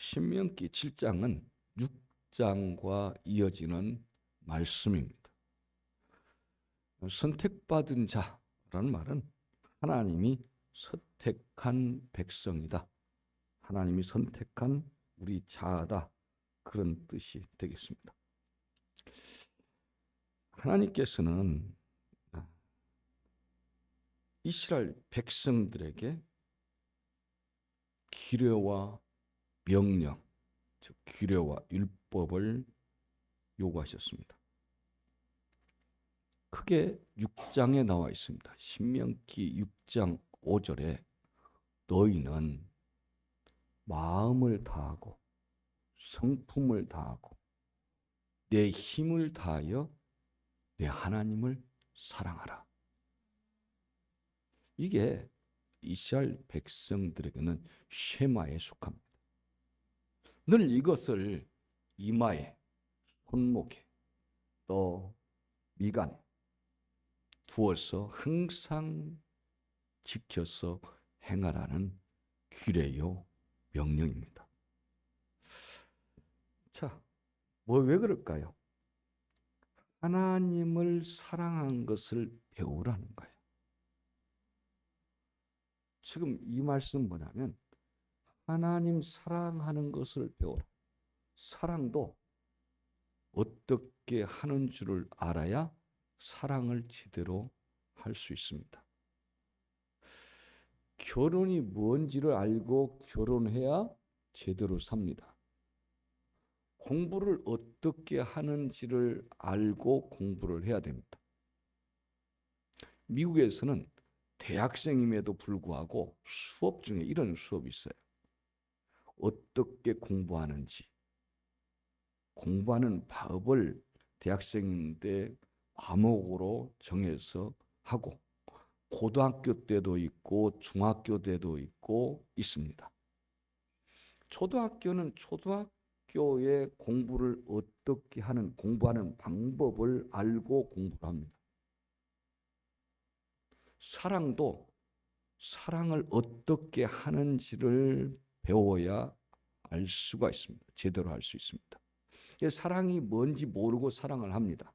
신명기 7장은 6장과 이어지는 말씀입니다. 선택받은 자라는 말은 하나님이 선택한 백성이다. 하나님이 선택한 우리 자아다. 그런 뜻이 되겠습니다. 하나님께서는 이스라엘 백성들에게 규례와 명령, 즉 규례와 율법을 요구하셨습니다. 크게 6장에 나와 있습니다. 신명기 6장 5절에 너희는 마음을 다하고 성품을 다하고 내 힘을 다하여 내 하나님을 사랑하라. 이게 이스라엘 백성들에게는 쉐마에 속합니다. 늘 이것을 이마에, 손목에, 또 미간에 두어서 항상 지켜서 행하라는 규례요 명령입니다. 자, 왜 그럴까요? 하나님을 사랑한 것을 배우라는 거예요. 지금 이 말씀은 뭐냐면 하나님 사랑하는 것을 배우라. 사랑도 어떻게 하는 줄을 알아야 사랑을 제대로 할 수 있습니다. 결혼이 뭔지를 알고 결혼해야 제대로 삽니다. 공부를 어떻게 하는지를 알고 공부를 해야 됩니다. 미국에서는 대학생임에도 불구하고 수업 중에 이런 수업이 있어요. 어떻게 공부하는지, 공부하는 방법을 대학생인데 과목으로 정해서 하고 고등학교 때도 있고 중학교 때도 있고 있습니다. 초등학교는 초등학교의 공부를 어떻게 공부하는 방법을 알고 공부를 합니다. 사랑도 사랑을 어떻게 하는지를 배워야 알 수가 있습니다. 제대로 할 수 있습니다. 사랑이 뭔지 모르고 사랑을 합니다.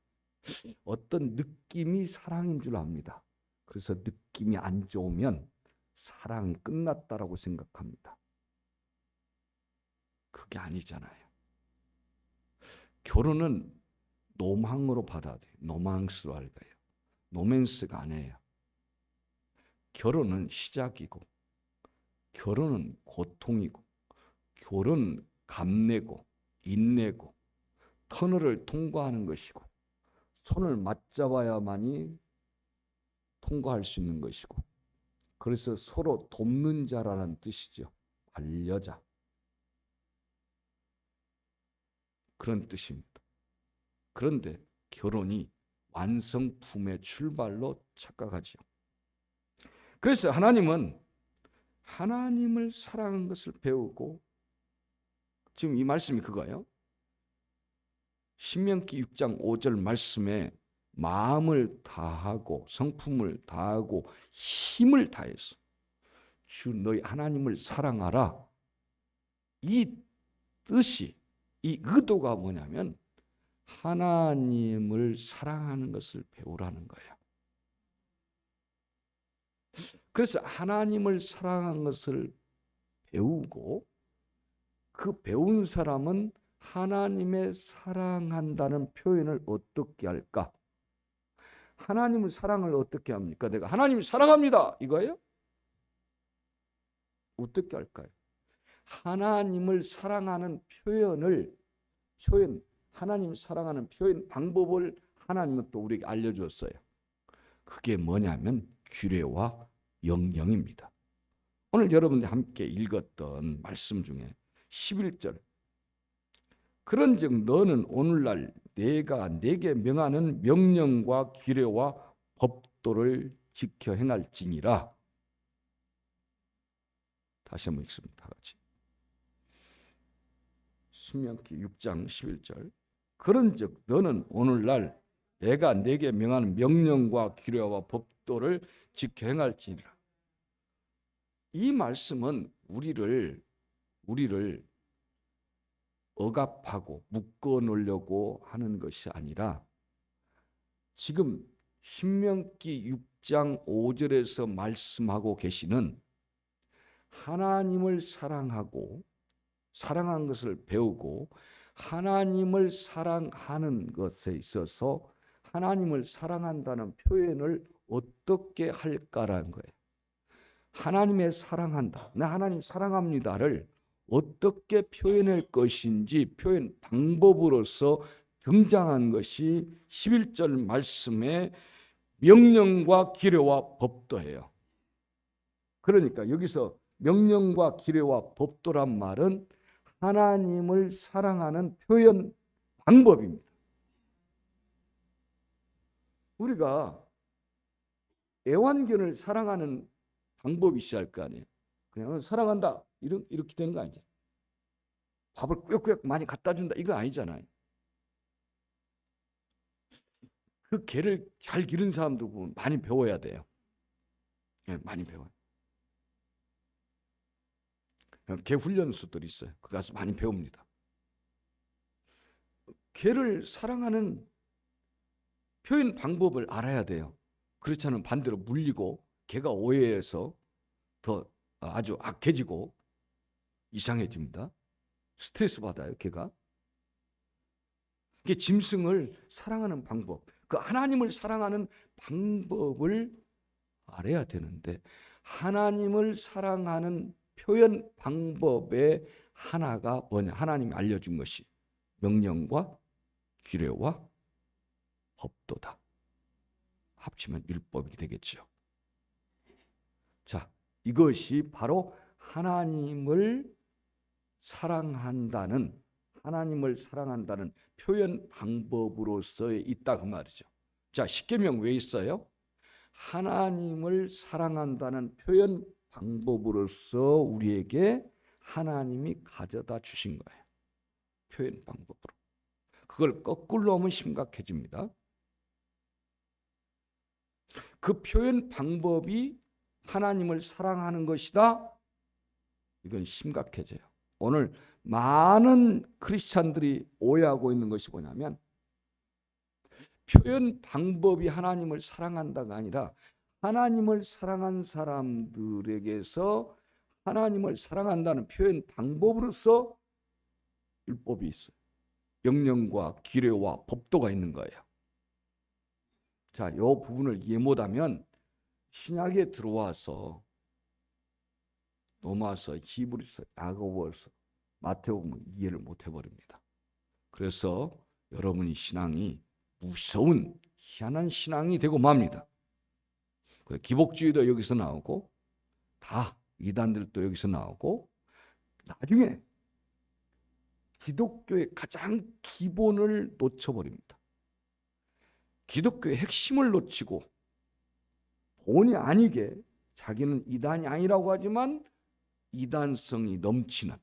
어떤 느낌이 사랑인 줄 압니다. 그래서 느낌이 안 좋으면 사랑이 끝났다라고 생각합니다. 그게 아니잖아요. 결혼은 노망으로 받아야 돼요. 노망스로 할 거예요. 노맨스가 아니에요. 결혼은 시작이고 결혼은 고통이고 결혼은 감내고 인내고 터널을 통과하는 것이고 손을 맞잡아야만이 통과할 수 있는 것이고 그래서 서로 돕는 자라는 뜻이죠. 반려자. 그런 뜻입니다. 그런데 결혼이 완성품의 출발로 착각하죠. 그래서 하나님은 하나님을 사랑하는 것을 배우고 지금 이 말씀이 그거예요. 신명기 6장 5절 말씀에 마음을 다하고 성품을 다하고 힘을 다해서 주 너희 하나님을 사랑하라. 이 뜻이 이 의도가 뭐냐면 하나님을 사랑하는 것을 배우라는 거예요. 그래서 하나님을 사랑하는 것을 배우고 그 배운 사람은 하나님의 사랑한다는 표현을 어떻게 할까? 하나님의 사랑을 어떻게 합니까? 내가 하나님을 사랑합니다. 이거예요? 어떻게 할까요? 하나님을 사랑하는 하나님 사랑하는 표현 방법을 하나님은 또 우리에게 알려주었어요. 그게 뭐냐면 규례와 명령입니다. 오늘 여러분들이 함께 읽었던 말씀 중에 11절 그런즉 너는 오늘날 내가 내게 명하는 명령과 규례와 법도를 지켜 행할지니라. 다시 한번 읽습니다. 같이. 신명기 6장 11절 그런즉 너는 오늘날 내가 내게 명하는 명령과 규례와 법도를 지켜 행할지니라. 이 말씀은 우리를 억압하고 묶어 놓으려고 하는 것이 아니라 지금 신명기 6장 5절에서 말씀하고 계시는 하나님을 사랑하고 사랑한 것을 배우고 하나님을 사랑하는 것에 있어서 하나님을 사랑한다는 표현을 어떻게 할까라는 거예요. 하나님의 사랑한다, 나 하나님 사랑합니다를 어떻게 표현할 것인지 표현 방법으로서 등장한 것이 11절 말씀의 명령과 기례와 법도예요. 그러니까 여기서 명령과 기례와 법도란 말은 하나님을 사랑하는 표현 방법입니다. 우리가 애완견을 사랑하는 방법이 있어야 할 거 아니에요. 그냥 사랑한다 이렇게 되는 거 아니죠. 밥을 꾸역꾸역 많이 갖다 준다 이거 아니잖아요. 그 개를 잘 기른 사람들 보면 많이 배워야 돼요. 네, 많이 배워요. 개 훈련소들이 있어요. 그 가서 많이 배웁니다. 개를 사랑하는 표현 방법을 알아야 돼요. 그렇지 않으면 반대로 물리고 개가 오해해서 더 아주 악해지고 이상해집니다. 스트레스 받아요, 개가. 이게 짐승을 사랑하는 방법, 그 하나님을 사랑하는 방법을 알아야 되는데 하나님을 사랑하는 표현 방법의 하나가 뭐냐? 하나님이 알려준 것이 명령과 규례와 법도다. 합치면 율법이 되겠죠. 자, 이것이 바로 하나님을 사랑한다는 표현 방법으로서 있다 그 말이죠. 자, 십계명 왜 있어요? 하나님을 사랑한다는 표현 방법으로서 우리에게 하나님이 가져다 주신 거예요. 표현 방법으로. 그걸 거꾸로 하면 심각해집니다. 그 표현 방법이 하나님을 사랑하는 것이다. 이건 심각해져요. 오늘 많은 크리스찬들이 오해하고 있는 것이 뭐냐면 표현 방법이 하나님을 사랑한다가 아니라 하나님을 사랑한 사람들에게서 하나님을 사랑한다는 표현 방법으로서 율법이 있어요. 명령과 규례와 법도가 있는 거예요. 자, 이 부분을 이해 못하면 신약에 들어와서 로마서, 히브리서, 야고보서, 마태복음 이해를 못 해버립니다. 그래서 여러분이 신앙이 무서운 희한한 신앙이 되고 맙니다. 기복주의도 여기서 나오고 다 이단들도 여기서 나오고 나중에 기독교의 가장 기본을 놓쳐버립니다. 기독교의 핵심을 놓치고 본의 아니게 자기는 이단이 아니라고 하지만 이단성이 넘치는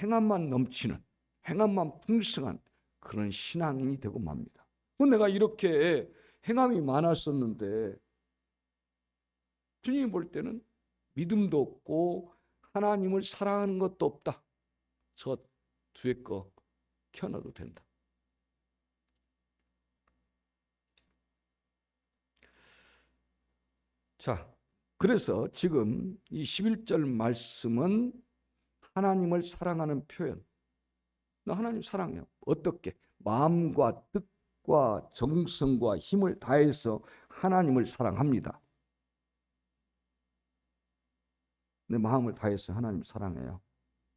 행함만 넘치는 행함만 풍성한 그런 신앙인이 되고 맙니다. 내가 이렇게 행함이 많았었는데 주님이 볼 때는 믿음도 없고 하나님을 사랑하는 것도 없다. 저 뒤에 거 켜놔도 된다. 자, 그래서 지금 이 11절 말씀은 하나님을 사랑하는 표현. 나 하나님 사랑해요. 어떻게? 마음과 뜻과 정성과 힘을 다해서 하나님을 사랑합니다. 내 마음을 다해서 하나님 사랑해요.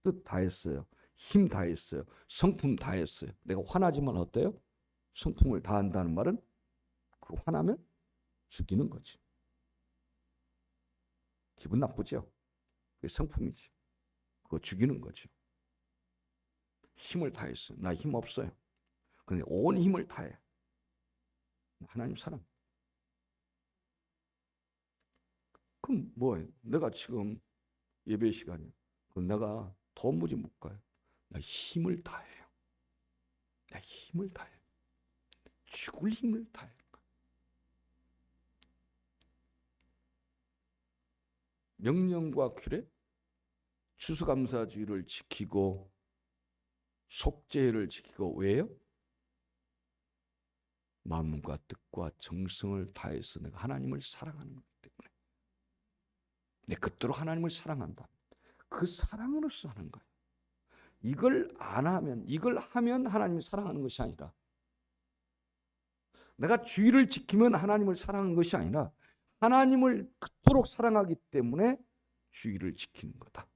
뜻 다했어요. 힘 다했어요. 성품 다했어요. 내가 화나지만 어때요? 성품을 다한다는 말은 그 화나면 죽이는 거지. 기분 나쁘죠? 그게 성품이지. 그거 죽이는 거죠. 힘을 다했어요. 나 힘 없어요. 그런데 온 힘을 다해. 하나님 사랑. 그럼 뭐예요? 내가 지금 예배 시간이에요. 그럼 내가 도무지 못 가요. 나 힘을 다해요. 나 힘을 다해. 죽을 힘을 다해. 명령과 규례, 추수감사주의를 지키고 속죄를 지키고 왜요? 마음과 뜻과 정성을 다해서 내가 하나님을 사랑하는 것 때문에. 내 그토록 하나님을 사랑한다. 그 사랑으로서 하는 거예요. 이걸 안 하면, 이걸 하면 하나님을 사랑하는 것이 아니라, 내가 주의를 지키면 하나님을 사랑하는 것이 아니라 하나님을 그토록 사랑하기 때문에 주의를 지키는 거다.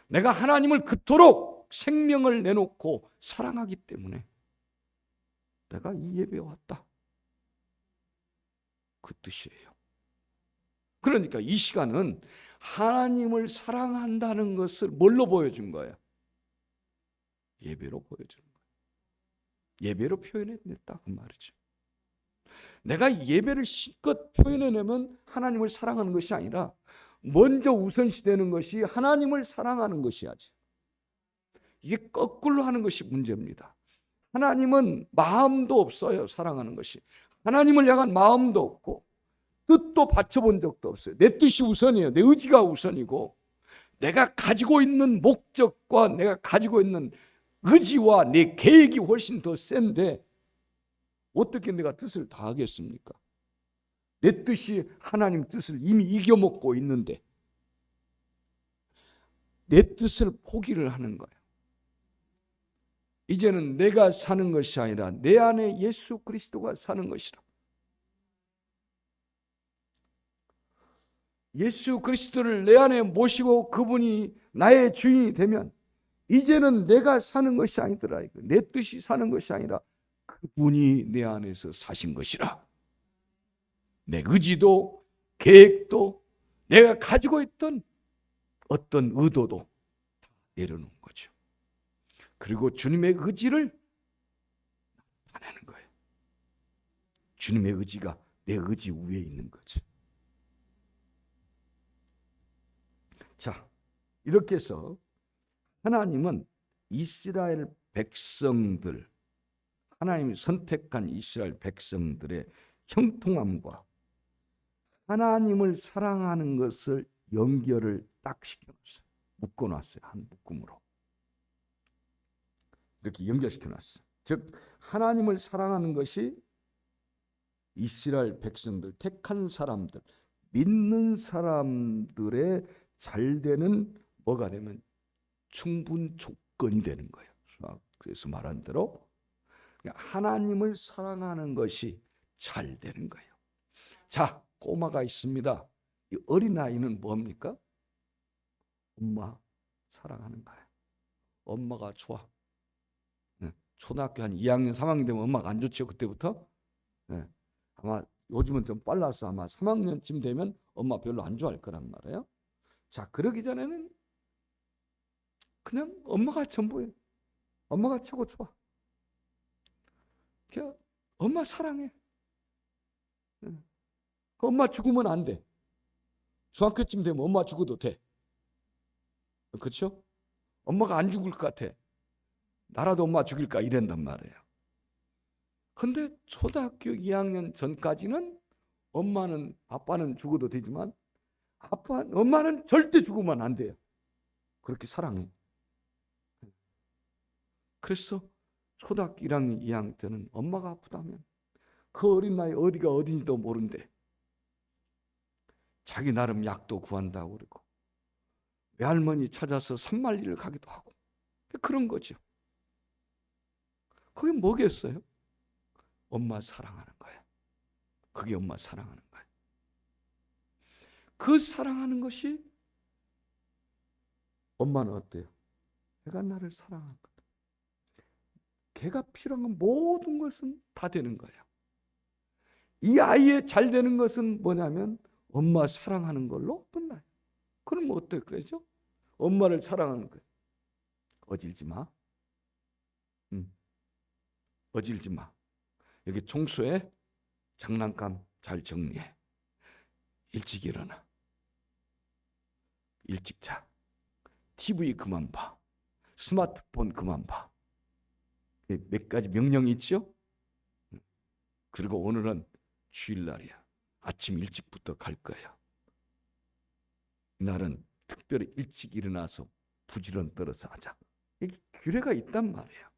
내가 하나님을 그토록 생명을 내놓고 사랑하기 때문에 내가 이 예배에 왔다. 그 뜻이에요. 그러니까 이 시간은 하나님을 사랑한다는 것을 뭘로 보여준 거예요? 예배로 보여주는 거예요. 예배로 표현해냈다 그 말이죠. 내가 예배를 실컷 표현해내면 하나님을 사랑하는 것이 아니라 먼저 우선시되는 것이 하나님을 사랑하는 것이야지. 이게 거꾸로 하는 것이 문제입니다. 하나님은 마음도 없어요. 사랑하는 것이. 하나님을 향한 마음도 없고 뜻도 받쳐본 적도 없어요. 내 뜻이 우선이에요. 내 의지가 우선이고 내가 가지고 있는 목적과 내가 가지고 있는 의지와 내 계획이 훨씬 더 센데 어떻게 내가 뜻을 다 하겠습니까? 내 뜻이 하나님 뜻을 이미 이겨먹고 있는데 내 뜻을 포기를 하는 거예요. 이제는 내가 사는 것이 아니라 내 안에 예수 그리스도가 사는 것이라. 예수 그리스도를 내 안에 모시고 그분이 나의 주인이 되면 이제는 내가 사는 것이 아니더라. 내 뜻이 사는 것이 아니라 그분이 내 안에서 사신 것이라. 내 의지도 계획도 내가 가지고 있던 어떤 의도도 다 내려놓은 거죠. 그리고 주님의 의지를 나타내는 거예요. 주님의 의지가 내 의지 위에 있는 거죠. 자, 이렇게 해서 하나님은 이스라엘 백성들, 하나님이 선택한 이스라엘 백성들의 형통함과 하나님을 사랑하는 것을 연결을 딱 시켜놨어요. 묶어놨어요. 한 묶음으로. 이렇게 연결시켜놨어요. 즉 하나님을 사랑하는 것이 이스라엘 백성들, 택한 사람들, 믿는 사람들의 잘되는 뭐가 되면 충분 조건이 되는 거예요. 그래서 말한 대로 하나님을 사랑하는 것이 잘 되는 거예요. 자, 꼬마가 있습니다. 이 어린아이는 뭡니까? 엄마 사랑하는 거예요. 엄마가 좋아. 초등학교 한 2학년, 3학년 되면 엄마가 안 좋죠. 그때부터. 아마 요즘은 좀 빨라서 아마 3학년쯤 되면 엄마 별로 안 좋아할 거란 말이에요. 자, 그러기 전에는 그냥 엄마가 전부예요. 엄마가 최고 좋아. 그냥 엄마 사랑해. 엄마 죽으면 안 돼. 중학교쯤 되면 엄마 죽어도 돼. 그렇죠? 엄마가 안 죽을 것 같아. 나라도 엄마 죽일까 이런단 말이에요. 근데 초등학교 2학년 전까지는 엄마는 아빠는 죽어도 되지만 엄마는 절대 죽으면 안 돼요. 그렇게 사랑해. 그래서 초등학교 1학년, 2학년 때는 엄마가 아프다면 그 어린 나이 어디가 어딘지도 모른대. 자기 나름 약도 구한다고 그러고 외할머니 찾아서 산말리를 가기도 하고 그런 거죠. 그게 뭐겠어요? 엄마 사랑하는 거야. 그게 엄마 사랑하는 거야. 그 사랑하는 것이 엄마는 어때요? 걔가 나를 사랑하는 거야. 걔가 필요한 건 모든 것은 다 되는 거예요. 이 아이의 잘 되는 것은 뭐냐면 엄마 사랑하는 걸로 끝나요. 그럼 어떨 거죠? 엄마를 사랑하는 거예요. 어질지 마. 어질지 마. 여기 청소해. 장난감 잘 정리해. 일찍 일어나. 일찍 자. TV 그만 봐. 스마트폰 그만 봐. 몇 가지 명령이 있죠? 그리고 오늘은 주일날이야. 아침 일찍부터 갈 거야. 날은 특별히 일찍 일어나서 부지런 떨어서 하자. 이게 규례가 있단 말이에요.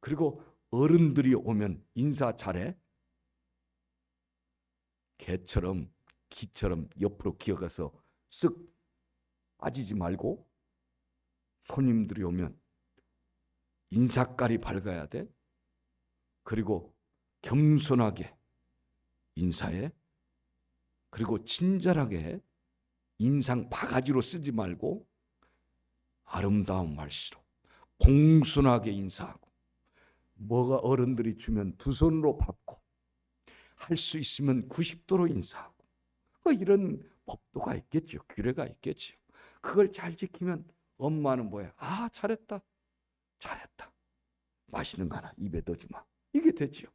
그리고 어른들이 오면 인사 잘해. 개처럼 기처럼 옆으로 기어가서 쓱 빠지지 말고, 손님들이 오면 인사깔이 밝아야 돼. 그리고 겸손하게 인사해. 그리고 친절하게 해. 인상 바가지로 쓰지 말고 아름다운 말씨로 공손하게 인사하고, 뭐가 어른들이 주면 두 손으로 받고, 할 수 있으면 90도로 인사하고, 이런 법도가 있겠죠. 규례가 있겠죠. 그걸 잘 지키면 엄마는 뭐야? 아, 잘했다. 잘했다. 맛있는 거 하나 입에 넣어주마. 이게 되죠.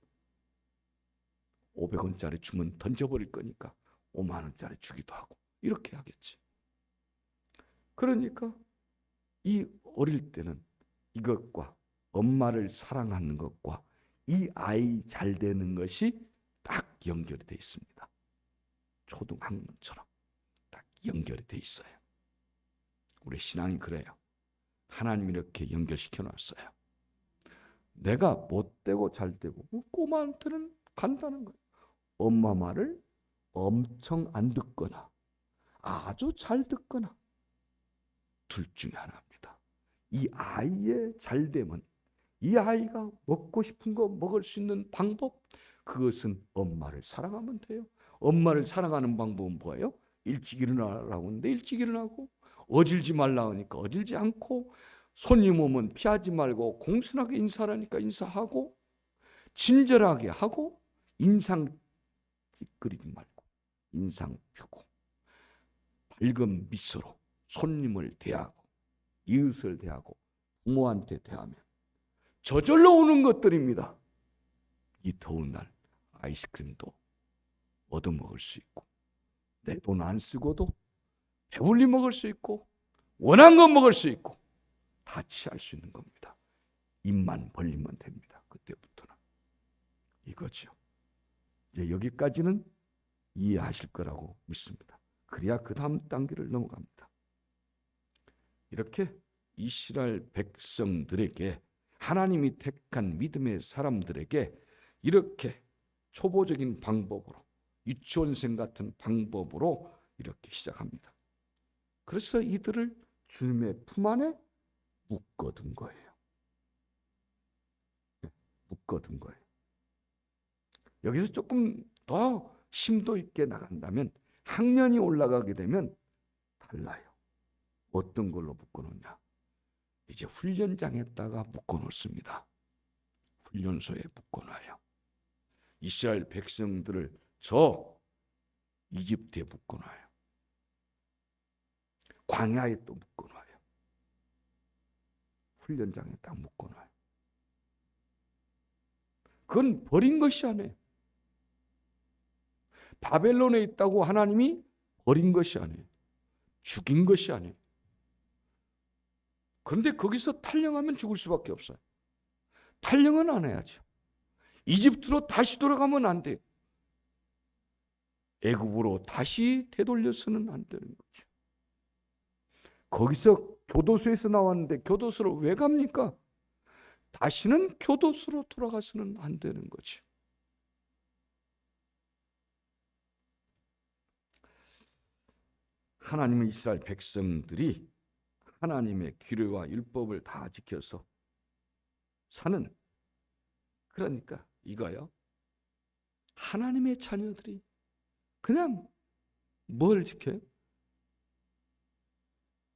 500원짜리 주면 던져버릴 거니까 5만 원짜리 주기도 하고, 이렇게 하겠지. 그러니까 이 어릴 때는 이것과 엄마를 사랑하는 것과 이 아이 잘 되는 것이 딱 연결이 돼 있습니다. 초등학문처럼 딱 연결이 돼 있어요. 우리 신앙이 그래요. 하나님이 이렇게 연결시켜 놨어요. 내가 못되고 잘되고 꼬마한테는 간단한 거예요. 엄마 말을 엄청 안 듣거나 아주 잘 듣거나 둘 중에 하나입니다. 이 아이의 잘됨은, 이 아이가 먹고 싶은 거 먹을 수 있는 방법, 그것은 엄마를 사랑하면 돼요. 엄마를 사랑하는 방법은 뭐예요? 일찍 일어나라고 하는데 일찍 일어나고, 어질지 말라 하니까 어질지 않고, 손님 오면 피하지 말고 공손하게 인사하라니까 인사하고, 친절하게 하고, 인상 찌끄리지 말고 인상 펴고, 밝은 미소로 손님을 대하고, 이웃을 대하고, 부모한테 대하면 저절로 오는 것들입니다. 이 더운 날 아이스크림도 얻어먹을 수 있고, 내 돈 안 쓰고도 배불리 먹을 수 있고, 원한 거 먹을 수 있고, 다 취할 수 있는 겁니다. 입만 벌리면 됩니다. 그때부터는. 이거죠. 이제 여기까지는 이해하실 거라고 믿습니다. 그래야 그 다음 단계를 넘어갑니다. 이렇게 이스라엘 백성들에게, 하나님이 택한 믿음의 사람들에게 이렇게 초보적인 방법으로, 유치원생 같은 방법으로 이렇게 시작합니다. 그래서 이들을 주님의 품 안에 묶어둔 거예요. 묶어둔 거예요. 여기서 조금 더 심도 있게 나간다면, 학년이 올라가게 되면 달라요. 어떤 걸로 묶어놓냐? 이제 훈련장에다가 묶어놓습니다. 훈련소에 묶어놔요. 이스라엘 백성들을 저 이집트에 묶어놔요. 광야에 또 묶어놔요. 훈련장에 딱 묶어놔요. 그건 버린 것이 아니에요. 바벨론에 있다고 하나님이 버린 것이 아니에요. 죽인 것이 아니에요. 그런데 거기서 탈영하면 죽을 수밖에 없어요. 탈영은 안 해야죠. 이집트로 다시 돌아가면 안 돼요. 애굽으로 다시 되돌려서는 안 되는 거죠. 거기서 교도소에서 나왔는데 교도소로 왜 갑니까? 다시는 교도소로 돌아가서는 안 되는 거죠. 하나님은 이스라엘 백성들이 하나님의 규례와 율법을 다 지켜서 사는, 그러니까 이거요. 하나님의 자녀들이 그냥 뭘 지켜요?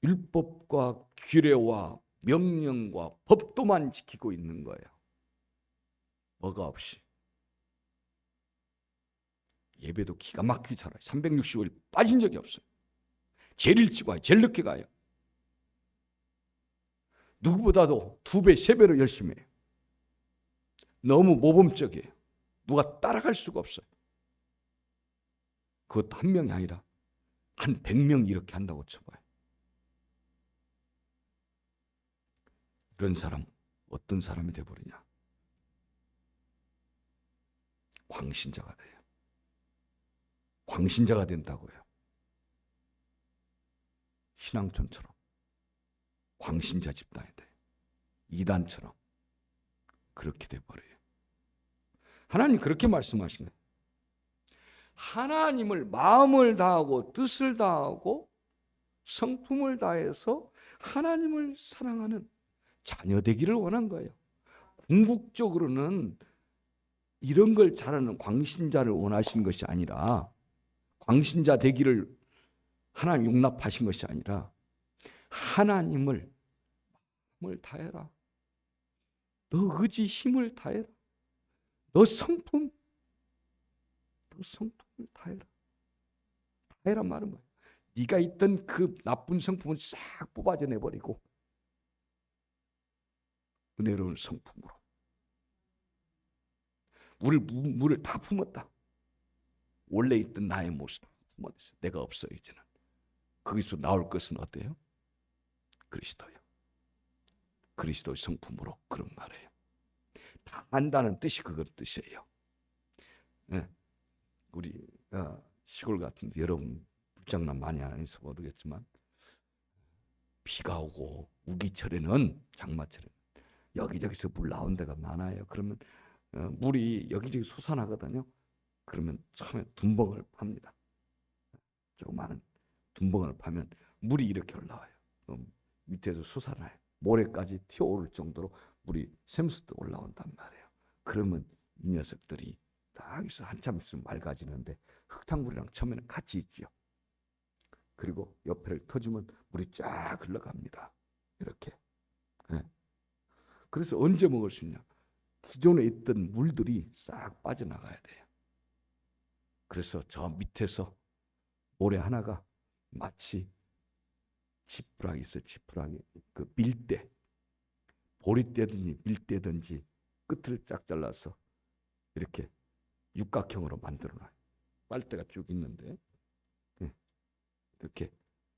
율법과 규례와 명령과 법도만 지키고 있는 거예요. 뭐가 없이. 예배도 기가 막히게 잘해요. 365일 빠진 적이 없어요. 제일 일찍 와요. 제일 늦게 가요. 누구보다도 2배, 3배로 열심히 해요. 너무 모범적이에요. 누가 따라갈 수가 없어요. 그것도 한 명이 아니라 한 100명 이렇게 한다고 쳐봐요. 그런 사람, 어떤 사람이 돼버리냐? 광신자가 돼요. 광신자가 된다고요. 신앙촌처럼 광신자 집단이 돼요. 이단처럼 그렇게 돼버려요. 하나님 그렇게 말씀하신 거예요. 하나님을 마음을 다하고 뜻을 다하고 성품을 다해서 하나님을 사랑하는 자녀 되기를 원한 거예요. 궁극적으로는 이런 걸 잘하는 광신자를 원하신 것이 아니라, 광신자 되기를 하나님 용납하신 것이 아니라 하나님을 다해라. 너 의지 힘을 다해라. 너 성품을 다해라. 다해라 말은 뭐야? 네가 있던 그 나쁜 성품을 싹 뽑아져 내버리고 은혜로운 성품으로 물을 다 품었다. 원래 있던 나의 모습 다 품었어. 내가 없어 이제는. 거기서 나올 것은 어때요? 그리스도요. 그리스도의 성품으로 그런 말이에요. 다 안다는 뜻이 그런 뜻이에요. 네. 우리 시골 같은데 여러분 불장난 많이 안 해서 모르겠지만 비가 오고 우기철에는 장마철에는 여기저기서 물 나온 데가 많아요. 그러면 물이 여기저기 솟아나거든요. 그러면 처음에 둔벙을 팝니다. 조그마한 둔벙을 파면 물이 이렇게 올라와요. 밑에서 솟아나요. 모래까지 튀어오를 정도로 물이 샘솟듯 올라온단 말이에요. 그러면 이 녀석들이 딱 여기서 한참 있으면 맑아지는데 흙탕물이랑 처음에는 같이 있지요. 그리고 옆에를 터주면 물이 쫙 흘러갑니다. 이렇게. 네. 그래서 언제 먹을 수 있냐? 기존에 있던 물들이 싹 빠져나가야 돼요. 그래서 저 밑에서 모래 하나가 마치 지푸라기 있어요. 지푸라기. 그 밀대. 보리대든지 밀대든지 끝을 쫙 잘라서 이렇게 육각형으로 만들어놔요. 빨대가 쭉 있는데 이렇게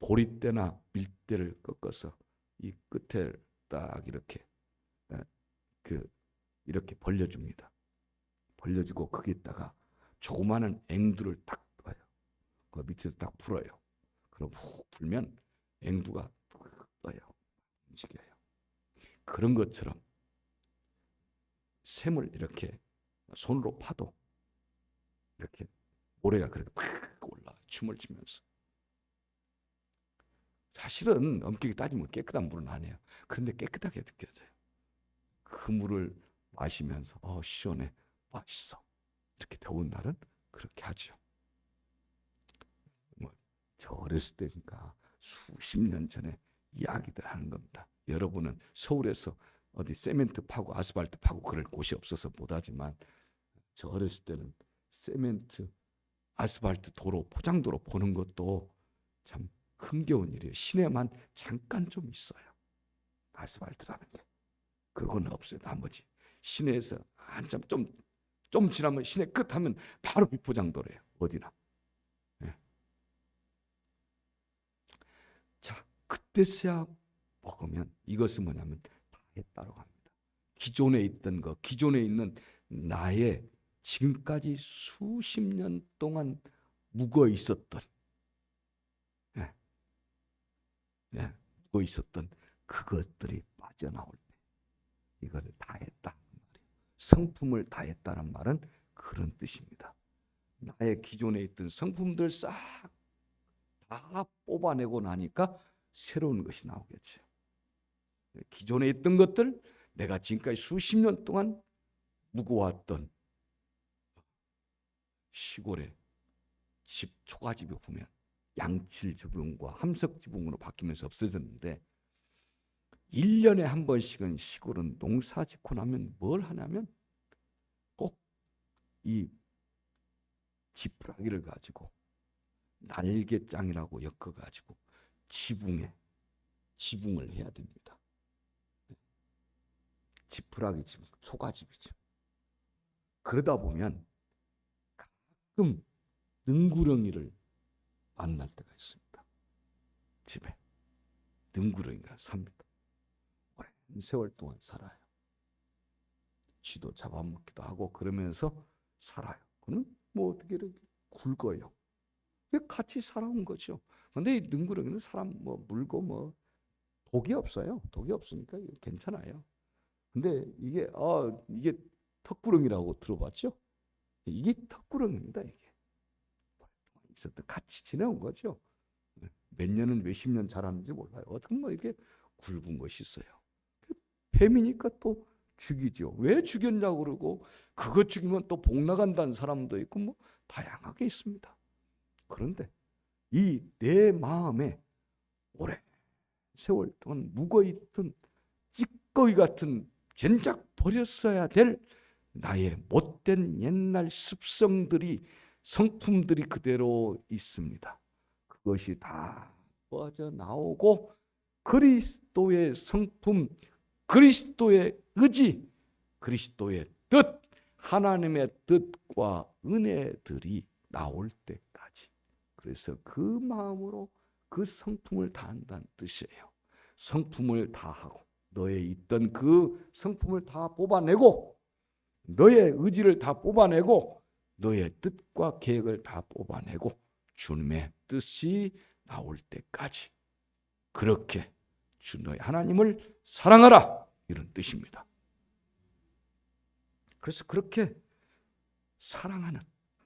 보리대나 밀대를 꺾어서 이 끝에 딱 이렇게 이렇게 벌려줍니다. 벌려주고 거기에다가 조그마한 앵두를 딱 둬요. 그 밑에서 딱 풀어요. 그럼 훅 풀면 앵두가 푹 떠요. 움직여요. 그런 것처럼 샘을 이렇게 손으로 파도 이렇게 모래가 그렇게 팍 올라 춤을 추면서. 사실은 엄격히 따지면 깨끗한 물은 아니에요. 그런데 깨끗하게 느껴져요. 그 물을 마시면서 시원해, 맛있어. 이렇게 더운 날은 그렇게 하죠. 저 어렸을 때니까 수십 년 전에 이야기들 하는 겁니다. 여러분은 서울에서 어디 세멘트 파고 아스팔트 파고 그럴 곳이 없어서 못하지만 저 어렸을 때는 세멘트, 아스팔트 도로, 포장도로 보는 것도 참 흥겨운 일이에요. 시내만 잠깐 좀 있어요. 아스팔트라는 게. 그건 없어요. 나머지 시내에서 한참 좀 지나면 시내 끝하면 바로 비포장도래요. 어디나. 네. 자, 그때서야 먹으면 이것은 뭐냐면 다 했다고 합니다. 기존에 있던 거, 기존에 있는 나의 지금까지 수십 년 동안 묵어 있었던, 묵어 있었던 그것들이 빠져나올 때 이거를 다 했다. 성품을 다했다는 말은 그런 뜻입니다. 나의 기존에 있던 성품들 싹 다 뽑아내고 나니까 새로운 것이 나오겠죠. 기존에 있던 것들, 내가 지금까지 수십 년 동안 묵어왔던 시골의 집, 초가집에 보면 양칠 지붕과 함석 지붕으로 바뀌면서 없어졌는데 1년에 한 번씩은 시골은 농사 짓고 나면 뭘 하냐면 꼭 이 지푸라기를 가지고 날개장이라고 엮어가지고 지붕을 해야 됩니다. 지푸라기 지붕, 초가집이죠. 그러다 보면 가끔 능구렁이를 만날 때가 있습니다. 집에 능구렁이가 삽니다. 오랜 세월 동안 살아요. 쥐도 잡아먹기도 하고 그러면서 살아요. 그는 뭐 어떻게 이렇게 굵어요. 같이 살아온 거죠. 근데 이 능구렁이는 사람 뭐 물고 뭐 독이 없어요. 독이 없으니까 괜찮아요. 근데 이게 턱구렁이라고 들어봤죠? 이게 턱구렁입니다. 이게 있었던 같이 지내온 거죠. 몇 년은 몇십 년 자랐는지 몰라요. 어떻게 뭐 이게 굵은 것이 있어요. 뱀이니까 또 죽이죠. 왜 죽였냐고 그러고 그것 죽이면 또 복 나간다는 사람도 있고 뭐 다양하게 있습니다. 그런데 이 내 마음에 오랜 세월 동안 묵어있던 찌꺼기 같은 젠작 버렸어야 될 나의 못된 옛날 습성들이 성품들이 그대로 있습니다. 그것이 다 빠져나오고 그리스도의 성품, 그리스도의 의지, 그리스도의 뜻, 하나님의 뜻과 은혜들이 나올 때까지. 그래서 그 마음으로 그 성품을 다한다는 뜻이에요. 성품을 다하고 너에 있던 그 성품을 다 뽑아내고 너의 의지를 다 뽑아내고 너의 뜻과 계획을 다 뽑아내고 주님의 뜻이 나올 때까지 그렇게 주 너의 하나님을 사랑하라 이런 뜻입니다. 그래서 그렇게 사랑하는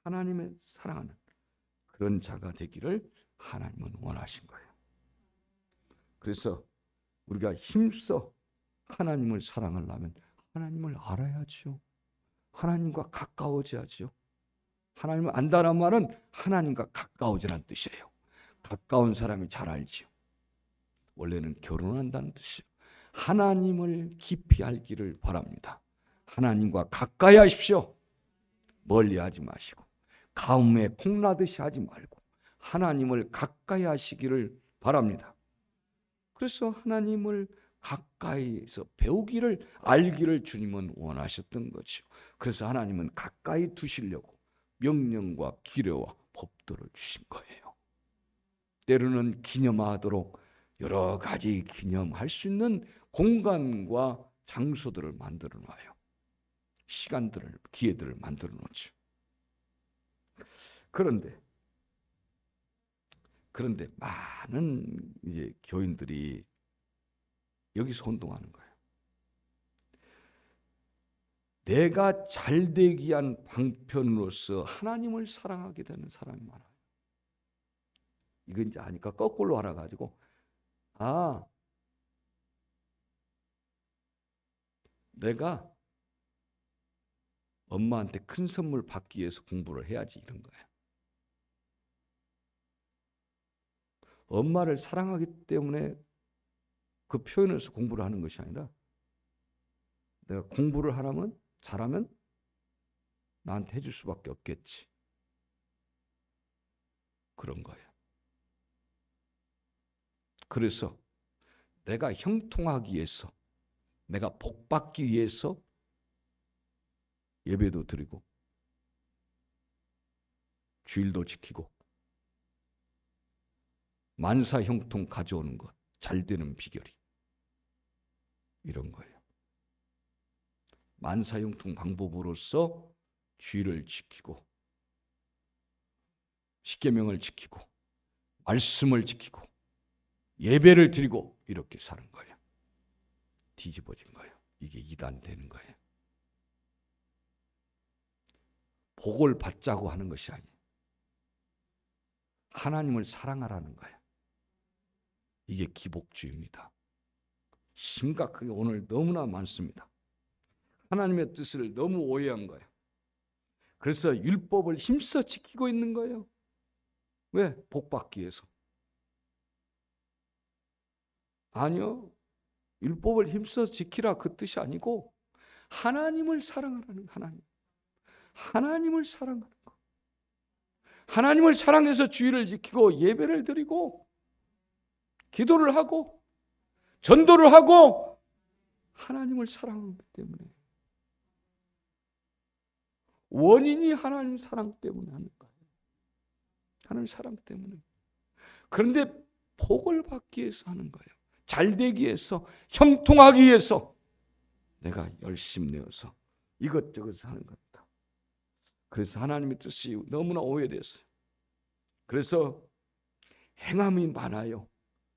하나님의 사랑하는 그런 자가 되기를 하나님은 원하신 거예요. 그래서 우리가 힘써 하나님을 사랑하려면 하나님을 알아야죠. 하나님과 가까워져야죠. 하나님을 안다는 말은 하나님과 가까워지라는 뜻이에요. 가까운 사람이 잘 알지요. 원래는 결혼한다는 뜻이에요. 하나님을 깊이 알기를 바랍니다. 하나님과 가까이 하십시오. 멀리 하지 마시고 가뭄에 콩나듯이 하지 말고 하나님을 가까이 하시기를 바랍니다. 그래서 하나님을 가까이서 배우기를 알기를 주님은 원하셨던 거죠. 그래서 하나님은 가까이 두시려고 명령과 기례와 법도를 주신 거예요. 때로는 기념하도록 여러 가지 기념할 수 있는 공간과 장소들을 만들어 놔요. 시간들을, 기회들을 만들어 놓죠. 그런데 많은 이제 교인들이 여기서 혼동하는 거예요. 내가 잘되기 위한 방편으로서 하나님을 사랑하게 되는 사람이 많아요. 이건 이제 아니까 거꾸로 알아가지고 내가 엄마한테 큰 선물 받기 위해서 공부를 해야지 이런 거예요. 엄마를 사랑하기 때문에 그 표현에서 공부를 하는 것이 아니라 내가 공부를 하려면 잘하면 나한테 해줄 수밖에 없겠지. 그런 거예요. 그래서 내가 형통하기 위해서 내가 복받기 위해서 예배도 드리고 주일도 지키고 만사형통 가져오는 것, 잘 되는 비결이 이런 거예요. 만사형통 방법으로서 주일을 지키고 십계명을 지키고 말씀을 지키고 예배를 드리고 이렇게 사는 거예요. 뒤집어진 거예요. 이게 이단되는 거예요. 복을 받자고 하는 것이 아니에요. 하나님을 사랑하라는 거예요. 이게 기복주의입니다. 심각하게 오늘 너무나 많습니다. 하나님의 뜻을 너무 오해한 거예요. 그래서 율법을 힘써 지키고 있는 거예요. 왜? 복받기 위해서. 아니요. 율법을 힘써 지키라 그 뜻이 아니고 하나님을 사랑하라는 하나님을 사랑하는 거. 하나님을 사랑해서 주일을 지키고 예배를 드리고 기도를 하고 전도를 하고 하나님을 사랑하기 때문에 원인이 하나님 사랑 때문에 하는 거예요. 하나님 사랑 때문에. 그런데 복을 받기 위해서 하는 거예요. 잘 되기 위해서, 형통하기 위해서 내가 열심히 내어서 이것저것 하는 것다. 그래서 하나님의 뜻이 너무나 오해됐어요. 그래서 행함이 많아요.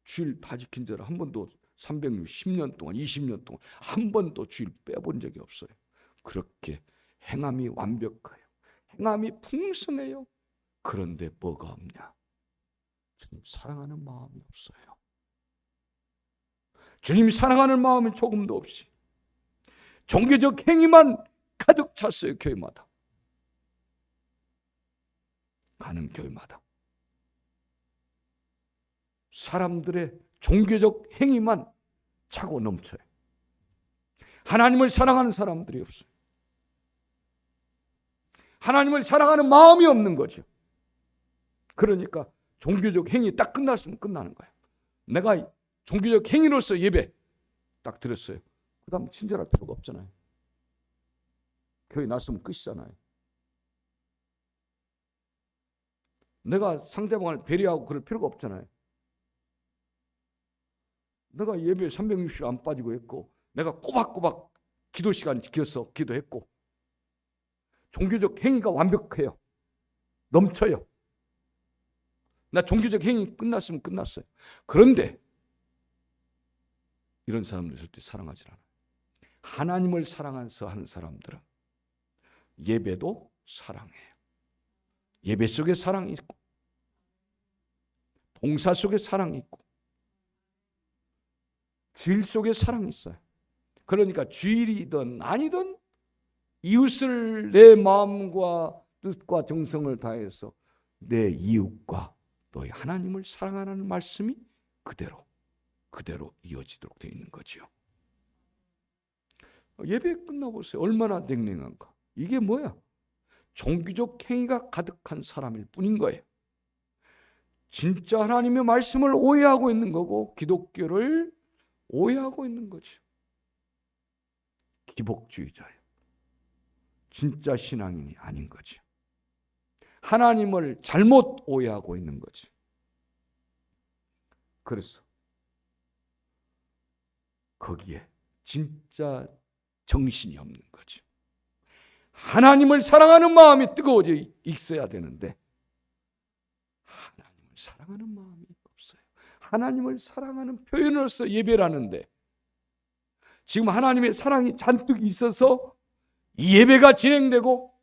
주일 다 지킨 줄 한 번도 360년 동안 20년 동안 한 번도 주일 빼본 적이 없어요. 그렇게 행함이 완벽해요. 행함이 풍성해요. 그런데 뭐가 없냐? 주님 사랑하는 마음이 없어요. 주님이 사랑하는 마음이 조금도 없이 종교적 행위만 가득 찼어요. 교회마다. 가는 교회마다. 사람들의 종교적 행위만 차고 넘쳐요. 하나님을 사랑하는 사람들이 없어요. 하나님을 사랑하는 마음이 없는 거죠. 그러니까 종교적 행위 딱 끝났으면 끝나는 거예요. 내가 종교적 행위로서 예배 딱 드렸어요. 그 다음 친절할 필요가 없잖아요. 교회 났으면 끝이잖아요. 내가 상대방을 배려하고 그럴 필요가 없잖아요. 내가 예배 360일 안 빠지고 했고, 내가 꼬박꼬박 기도 시간 지켜서 기도했고, 종교적 행위가 완벽해요. 넘쳐요. 나 종교적 행위 끝났으면 끝났어요. 그런데 이런 사람들 절대 사랑하지 않아요. 하나님을 사랑해서 하는 사람들은 예배도 사랑해요. 예배 속에 사랑이 있고, 봉사 속에 사랑이 있고, 주일 속에 사랑이 있어요. 그러니까 주일이든 아니든 이웃을 내 마음과 뜻과 정성을 다해서 내 이웃과 너희 하나님을 사랑하라는 말씀이 그대로 이어지도록 되어 있는 거죠. 예배 끝나보세요. 얼마나 냉랭한가. 이게 뭐야? 종교적 행위가 가득한 사람일 뿐인 거예요. 진짜 하나님의 말씀을 오해하고 있는 거고 기독교를 오해하고 있는 거죠. 기복주의자예요. 진짜 신앙인이 아닌 거죠. 하나님을 잘못 오해하고 있는 거죠. 그래서 거기에 진짜 정신이 없는 거죠. 하나님을 사랑하는 마음이 뜨거워져 있어야 되는데 하나님을 사랑하는 마음이 없어요. 하나님을 사랑하는 표현으로서 예배를 하는데 지금 하나님의 사랑이 잔뜩 있어서 이 예배가 진행되고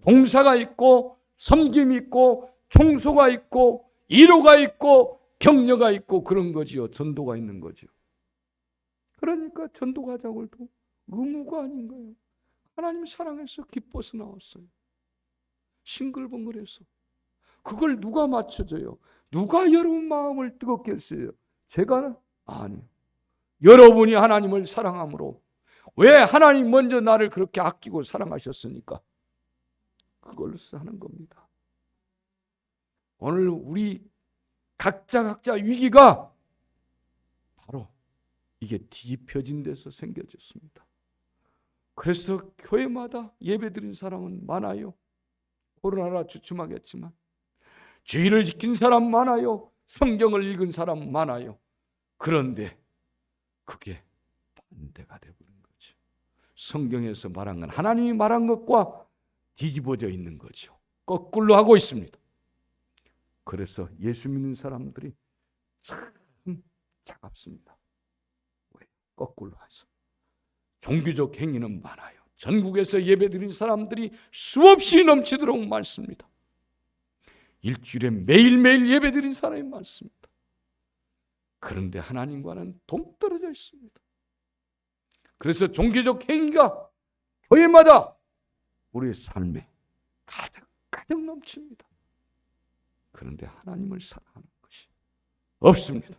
봉사가 있고 섬김이 있고 총소가 있고 위로가 있고 격려가 있고 그런 거지요. 전도가 있는 거죠. 그러니까 전도가 자고도 의무가 아닌 거예요. 하나님 사랑해서 기뻐서 나왔어요. 싱글벙글해서. 그걸 누가 맞춰줘요? 누가 여러분 마음을 뜨겁게 했어요? 제가? 아니요. 여러분이 하나님을 사랑함으로. 왜 하나님 먼저 나를 그렇게 아끼고 사랑하셨으니까 그걸로서 하는 겁니다. 오늘 우리 각자 위기가 바로 이게 뒤집혀진 데서 생겨졌습니다. 그래서 교회마다 예배드린 사람은 많아요. 코로나라 주춤하겠지만 주의를 지킨 사람 많아요. 성경을 읽은 사람 많아요. 그런데 그게 반대가 되어버린 거죠. 성경에서 말한 건 하나님이 말한 것과 뒤집어져 있는 거죠. 거꾸로 하고 있습니다. 그래서 예수 믿는 사람들이 참 차갑습니다. 왜? 거꾸로 해서. 종교적 행위는 많아요. 전국에서 예배드린 사람들이 수없이 넘치도록 많습니다. 일주일에 매일매일 예배드린 사람이 많습니다. 그런데 하나님과는 동떨어져 있습니다. 그래서 종교적 행위가 교회마다 우리의 삶에 가득 넘칩니다. 그런데 하나님을 사랑하는 것이 없습니다.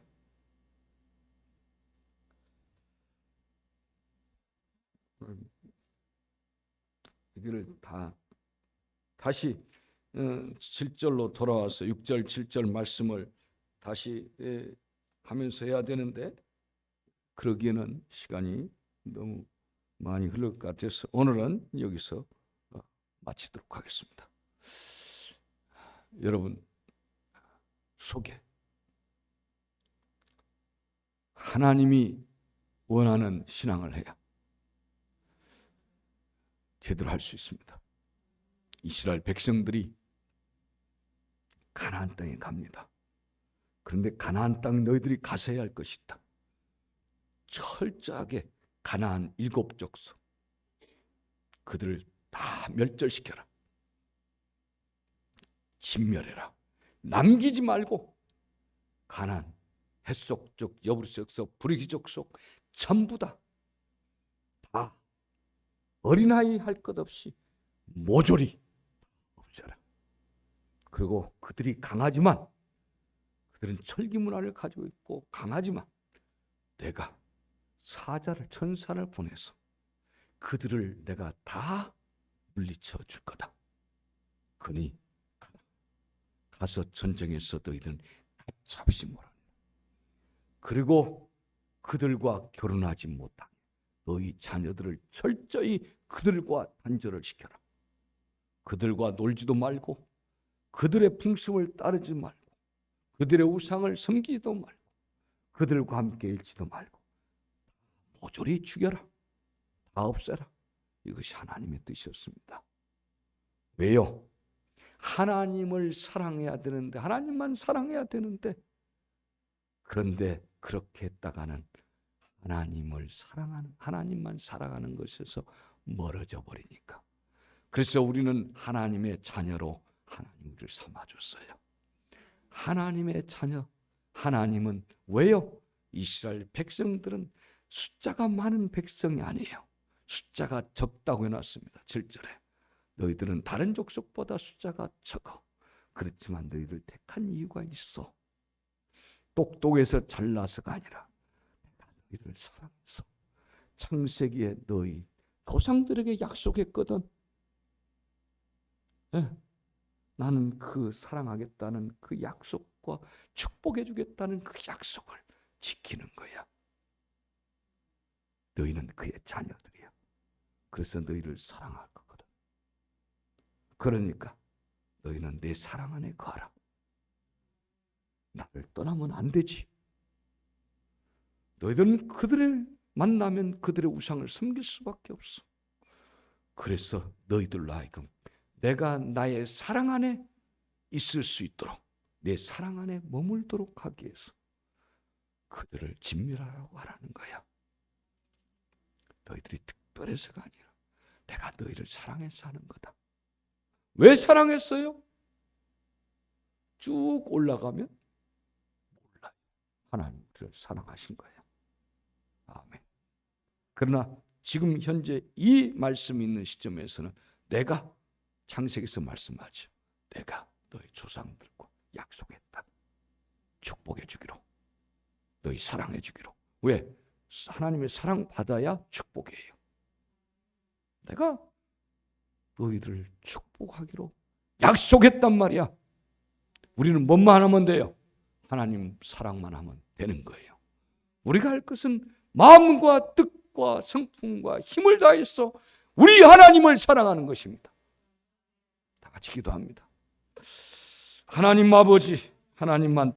이거를 다시 7절로 돌아와서 6절, 7절 말씀을 다시 하면서 해야 되는데 그러기에는 시간이 너무 많이 흘릴 것 같아서 오늘은 여기서 마치도록 하겠습니다. 여러분 속에 하나님이 원하는 신앙을 해야 제대로 할 수 있습니다. 이스라엘 백성들이 가나안 땅에 갑니다. 그런데 가나안 땅 너희들이 가서야 할 것이다. 철저하게 가나안 7족속 그들을 다 멸절시켜라. 진멸해라. 남기지 말고 가나안 헷속족, 여부족속, 브리기족속 전부 다 어린아이 할 것 없이 모조리 없애라. 그리고 그들이 강하지만 그들은 철기 문화를 가지고 있고 강하지만 내가 사자를 천사를 보내서 그들을 내가 다 물리쳐 줄 거다. 그니 가서 전쟁에서 너희들은 가차없이 몰아낸다. 그리고 그들과 결혼하지 못하게 너희 자녀들을 철저히 그들과 단절을 시켜라. 그들과 놀지도 말고 그들의 풍습을 따르지 말고 그들의 우상을 섬기지도 말고 그들과 함께 일지도 말고 모조리 죽여라. 다 없애라. 이것이 하나님의 뜻이었습니다. 왜요? 하나님을 사랑해야 되는데 하나님만 사랑해야 되는데 그런데 그렇게 했다가는 하나님만 사랑하는 것에서 멀어져 버리니까. 그래서 우리는 하나님의 자녀로 하나님 우리를 삼아줬어요. 하나님의 자녀. 하나님은 왜요? 이스라엘 백성들은 숫자가 많은 백성이 아니에요. 숫자가 적다고 해놨습니다. 7절에 너희들은 다른 족속보다 숫자가 적어. 그렇지만 너희들 택한 이유가 있어. 똑똑해서 잘나서가 아니라 내가 너희를 사랑해서 창세기에 너희 조상들에게 약속했거든. 네. 나는 그 사랑하겠다는 그 약속과 축복해주겠다는 그 약속을 지키는 거야. 너희는 그의 자녀들이야. 그래서 너희를 사랑할 거거든. 그러니까 너희는 내 사랑 안에 거하라. 나를 떠나면 안 되지. 너희들은 그들을 만나면 그들의 우상을 섬길 수밖에 없어. 그래서 너희들로 하여금 내가 나의 사랑 안에 있을 수 있도록 내 사랑 안에 머물도록 하기 위해서 그들을 진멸하라고 하라는 거야. 너희들이 특별해서가 아니라 내가 너희를 사랑해서 하는 거다. 왜 사랑했어요? 쭉 올라가면 몰라요. 하나님을 사랑하신 거예요. 아멘. 그러나 지금 현재 이 말씀이 있는 시점에서는 내가 창세기에서 말씀하죠. 내가 너희 조상들과 약속했다. 축복해 주기로. 너희 사랑해 주기로. 왜? 하나님의 사랑 받아야 축복이에요. 내가 너희들을 축복하기로 약속했단 말이야. 우리는 뭐만 하면 돼요? 하나님 사랑만 하면 되는 거예요. 우리가 할 것은 마음과 뜻과 성품과 힘을 다해서 우리 하나님을 사랑하는 것입니다. 다 같이 기도합니다. 하나님 아버지, 하나님만